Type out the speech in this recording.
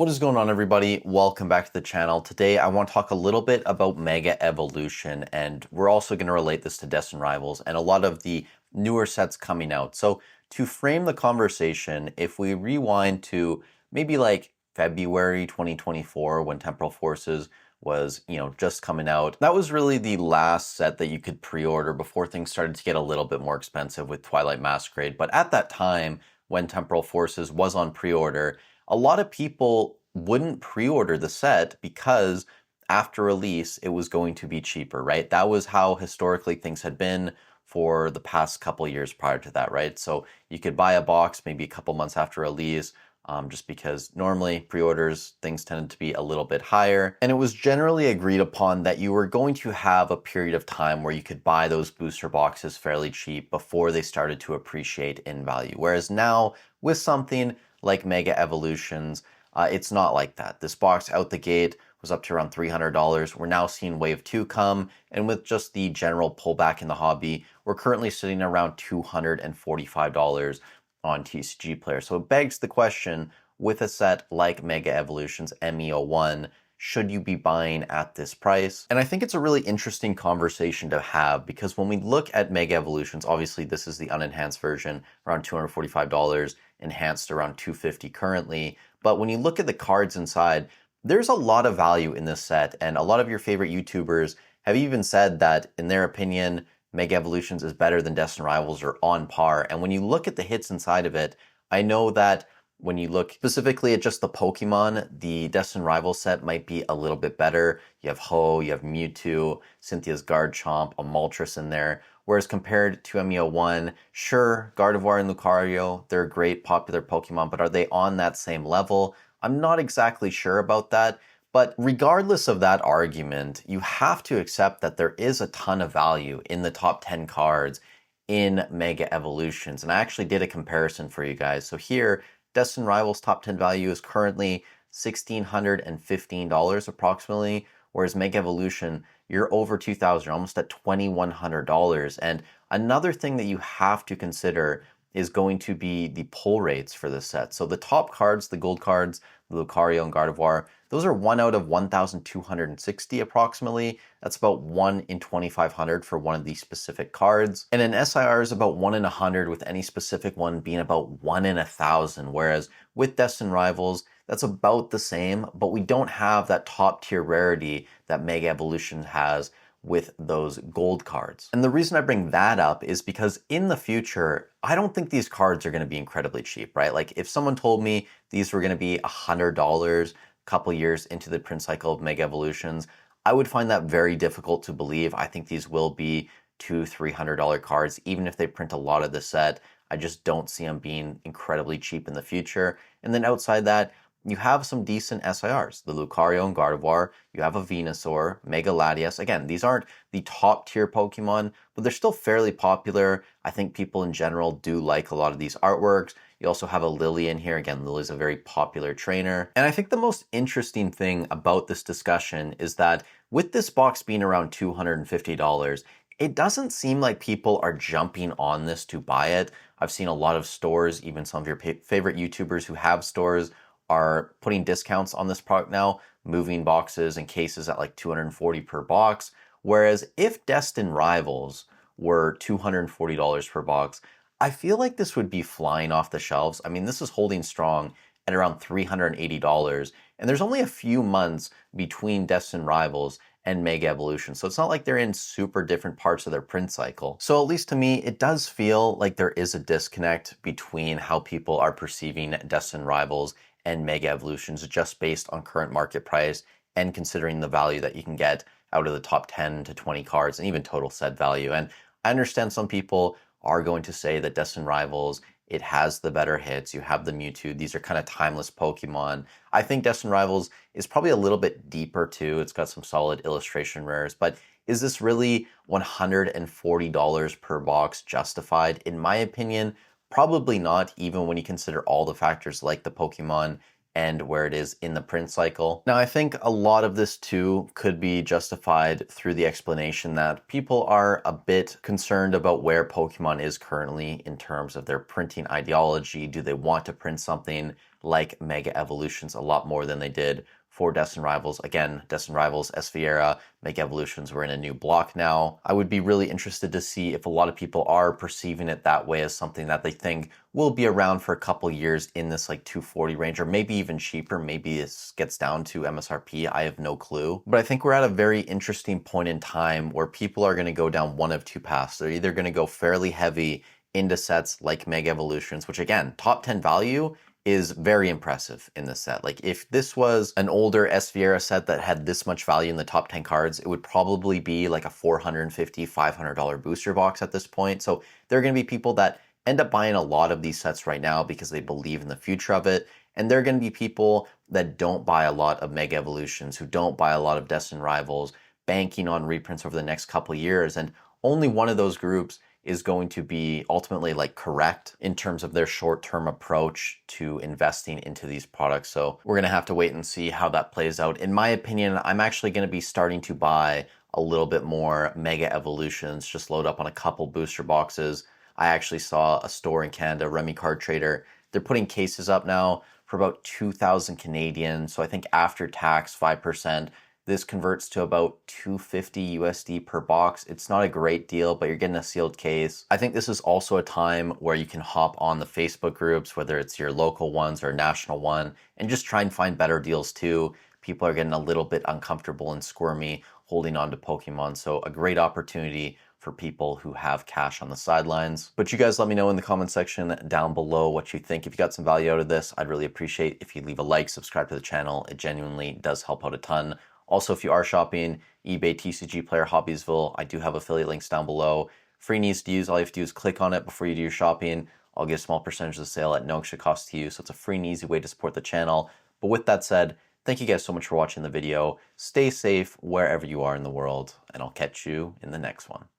What is going on, everybody? Welcome back to the channel. Today I want to talk a little bit about Mega Evolution, and we're also going to relate this to Destined Rivals and a lot of the newer sets coming out. So to frame the conversation, if we rewind to maybe like February 2024 when Temporal Forces was, just coming out, that was really the last set that you could pre-order before things started to get a little bit more expensive with Twilight Masquerade. But at that time, when Temporal Forces was on pre-order, a lot of people wouldn't pre-order the set because after release it was going to be cheaper, right? That was how historically things had been for the past couple years prior to that, right? So you could buy a box maybe a couple months after release, just because normally pre-orders, things tended to be a little bit higher. And it was generally agreed upon that you were going to have a period of time where you could buy those booster boxes fairly cheap before they started to appreciate in value. Whereas now with something like Mega Evolutions, it's not like that. This box out the gate was up to around $300. We're now seeing Wave 2 come, and with just the general pullback in the hobby, we're currently sitting around $245 on TCG Player. So it begs the question, with a set like Mega Evolutions ME01, should you be buying at this price? And I think it's a really interesting conversation to have because when we look at Mega Evolutions, obviously this is the unenhanced version, around $245, enhanced around $250 currently. But when you look at the cards inside, there's a lot of value in this set, and a lot of your favorite YouTubers have even said that, in their opinion, Mega Evolutions is better than Destined Rivals or on par. And when you look at the hits inside of it, I know that when you look specifically at just the Pokemon, the Destined Rivals set might be a little bit better. You have Ho, you have Mewtwo, Cynthia's Garchomp, a Moltres in there. Whereas compared to ME01, sure, Gardevoir and Lucario, they're great popular Pokemon, but are they on that same level? I'm not exactly sure about that. But regardless of that argument, you have to accept that there is a ton of value in the top 10 cards in Mega Evolutions. And I actually did a comparison for you guys. So here, Destined Rivals top 10 value is currently $1,615 approximately, whereas Mega Evolution, you're over $2,000, almost at $2,100. And another thing that you have to consider is going to be the pull rates for this set. So the top cards, the gold cards, the Lucario and Gardevoir, those are 1 out of 1,260 approximately. That's about 1 in 2,500 for one of these specific cards. And an SIR is about 1 in 100, with any specific one being about 1 in 1,000. Whereas with Destined Rivals, that's about the same, but we don't have that top tier rarity that Mega Evolution has with those gold cards. And the reason I bring that up is because in the future, I don't think these cards are going to be incredibly cheap, right? Like if someone told me these were going to be $100 a couple years into the print cycle of Mega Evolutions, I would find that very difficult to believe. I think these will be $200-300 cards, even if they print a lot of the set. I just don't see them being incredibly cheap in the future. And then outside that, you have some decent SIRs, the Lucario and Gardevoir, you have a Venusaur, Mega Latias. Again, these aren't the top tier Pokemon, but they're still fairly popular. I think people in general do like a lot of these artworks. You also have a Lily in here. Again, Lily's a very popular trainer. And I think the most interesting thing about this discussion is that with this box being around $250, it doesn't seem like people are jumping on this to buy it. I've seen a lot of stores, even some of your favorite YouTubers who have stores, are putting discounts on this product now, moving boxes and cases at like $240 per box. Whereas if Destined Rivals were $240 per box, I feel like this would be flying off the shelves. I mean, this is holding strong at around $380, and there's only a few months between Destined Rivals and Mega Evolution. So it's not like they're in super different parts of their print cycle. So at least to me, it does feel like there is a disconnect between how people are perceiving Destined Rivals and Mega Evolutions just based on current market price and considering the value that you can get out of the top 10 to 20 cards and even total set value. And I understand some people are going to say that Destined Rivals, it has the better hits. You have the Mewtwo. These are kind of timeless Pokemon. I think Destined Rivals is probably a little bit deeper too. It's got some solid illustration rares, but is this really $140 per box justified? In my opinion, probably not, even when you consider all the factors like the Pokemon and where it is in the print cycle. Now, I think a lot of this too could be justified through the explanation that people are a bit concerned about where Pokemon is currently in terms of their printing ideology. Do they want to print something like Mega Evolutions a lot more than they did for Destined Rivals. Again, Destined Rivals, Esfiera, Mega Evolutions, we're in a new block now. I would be really interested to see if a lot of people are perceiving it that way as something that they think will be around for a couple years in this like 240 range, or maybe even cheaper. Maybe this gets down to MSRP. I have no clue. But I think we're at a very interesting point in time where people are going to go down one of two paths. They're either going to go fairly heavy into sets like Mega Evolutions, which again, top 10 value is very impressive in this set. Like if this was an older Esfiera set that had this much value in the top 10 cards, it would probably be like a $450, $500 booster box at this point. So there are going to be people that end up buying a lot of these sets right now because they believe in the future of it. And there are going to be people that don't buy a lot of Mega Evolutions, who don't buy a lot of Destined Rivals, banking on reprints over the next couple years. And only one of those groups is going to be ultimately like correct in terms of their short-term approach to investing into these products. So we're going to have to wait and see how that plays out. In my opinion, I'm actually going to be starting to buy a little bit more Mega Evolutions, just load up on a couple booster boxes. I actually saw a store in Canada, Remy Card Trader. They're putting cases up now for about 2,000 Canadian. So I think after tax, 5%. This converts to about 250 USD per box. It's not a great deal, but you're getting a sealed case. I think this is also a time where you can hop on the Facebook groups, whether it's your local ones or national one, and just try and find better deals too. People are getting a little bit uncomfortable and squirmy holding on to Pokemon. So a great opportunity for people who have cash on the sidelines. But you guys let me know in the comment section down below what you think. If you got some value out of this, I'd really appreciate if you leave a like, subscribe to the channel. It genuinely does help out a ton. Also, if you are shopping eBay, TCG Player, Hobbiesville, I do have affiliate links down below. Free and easy to use. All you have to do is click on it before you do your shopping. I'll get a small percentage of the sale at no extra cost to you. So it's a free and easy way to support the channel. But with that said, thank you guys so much for watching the video. Stay safe wherever you are in the world, and I'll catch you in the next one.